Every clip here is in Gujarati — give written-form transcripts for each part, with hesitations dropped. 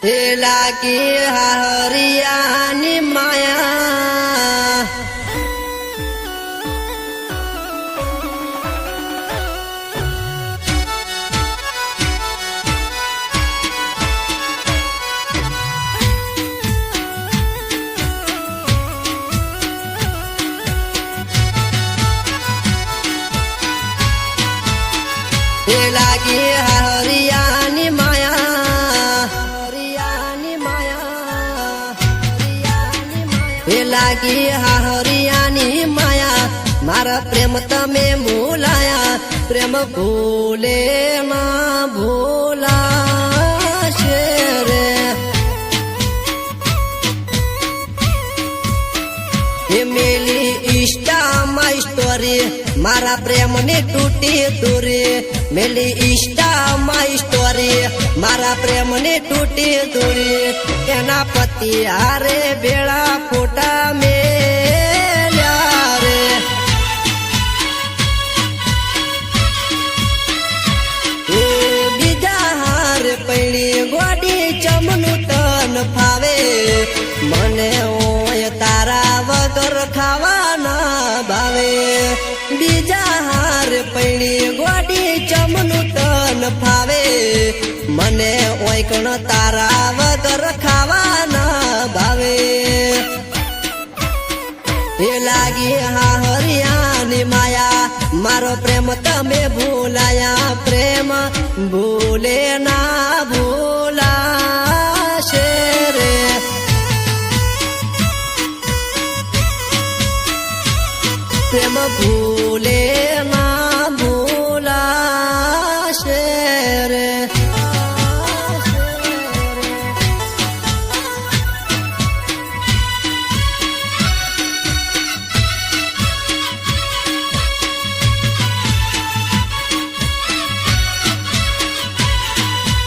એ લાગી હરિયાની માયા એ લાગી હરિયાની માયા હરિયાની માયા એ લાગી હરિયાની માયા મારા પ્રેમ તમે ભૂલાયા પ્રેમ ભૂલે ના ભૂલાશે રે એ મેલી ઇન્સ્ટામાં સ્ટોરી મારા પ્રેમની તૂટી દૂરી મેલી ઇન્સ્ટામાં સ્ટોરી મારા પ્રેમની તૂટી દૂરી એના પતિ હારે ભેળા ફોટા મેલ્યા રે એ બીજા હારે પૈણી ગોડી ચમનું તન ફાવે મને ઓય તારા વગર ખાવાના ભાવે બીજા હાર પૈણી ગોડી ચમનું તન ફાવે મને ઓયકણ તારા વગર ખાવાના ભાવે એ લાગી હરિયાની માયા મારો પ્રેમ તમે ભૂલાયા પ્રેમ ભૂલે ના ભૂલાશે રે પ્રેમ ભૂલે ના ભૂલાશે રે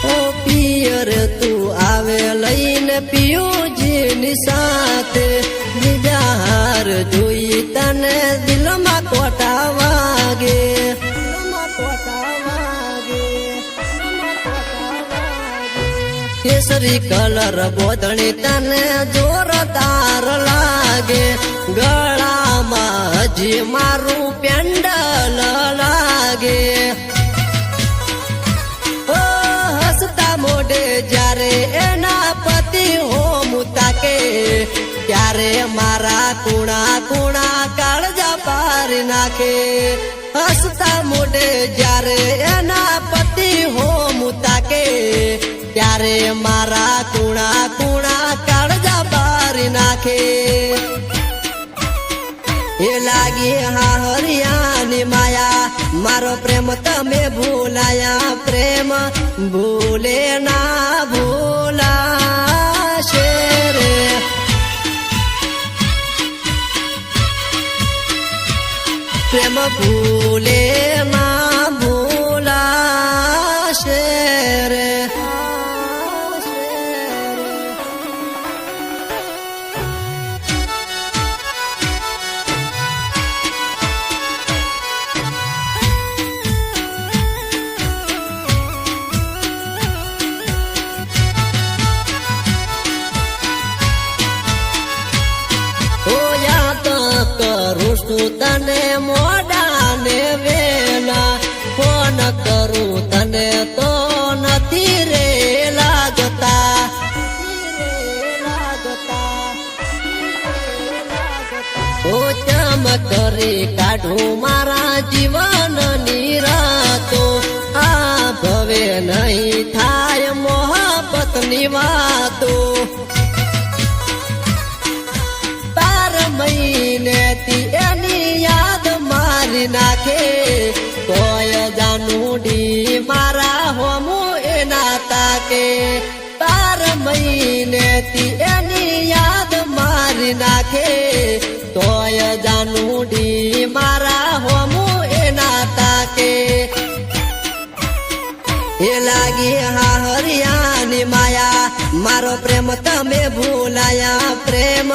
ઓ પિયર તું આવે લઈને પિયુજીની સાથે બીજા હાર જોઈ તને દિલમાં કોટા વાગે કેસરી કલર ગોધણી તને જોરદાર લાગે ગળામાં હજી મારું પેન્ડલ લાગે ઓ હસતા મોઢે જ્યારે એના પતિ હોમ તાકે ત્યારે મારા કુણા કુણા કાળજા પારી નાખે હસતા મોઢે જ્યારે એના પતિ હોમ તાકે ત્યારે મારા કુણા કુણા કાળજા પારી નાખે એ લાગી હરિયાની માયા મારો પ્રેમ તમે ભૂલાયા પ્રેમ ભૂલે ના ભૂલાશે રે પ્રેમ ભૂલે ના ભૂલાશે રે કરું છું તને મોડાને વેલા ફોન કરું તને તો નથી રે લાગતા ઓ ચમ કરી કાઢું મારા જીવનની રાતો આ ભવે નહીં થાય મોહબ્બતની વાતો મહિનેથી એની યાદ મારી નાખે તોય જાનુડી મારા હોમું એના તાકે 12 મહિનેથી એની યાદ મારી નાખે તોય જાનુડી મારા હોમું એના તાકે એ લાગી હરિયાની માયા મારો પ્રેમ તમે ભૂલાયા પ્રેમ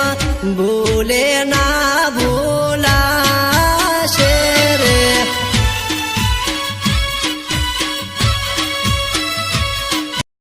ભૂલે ના ભૂલા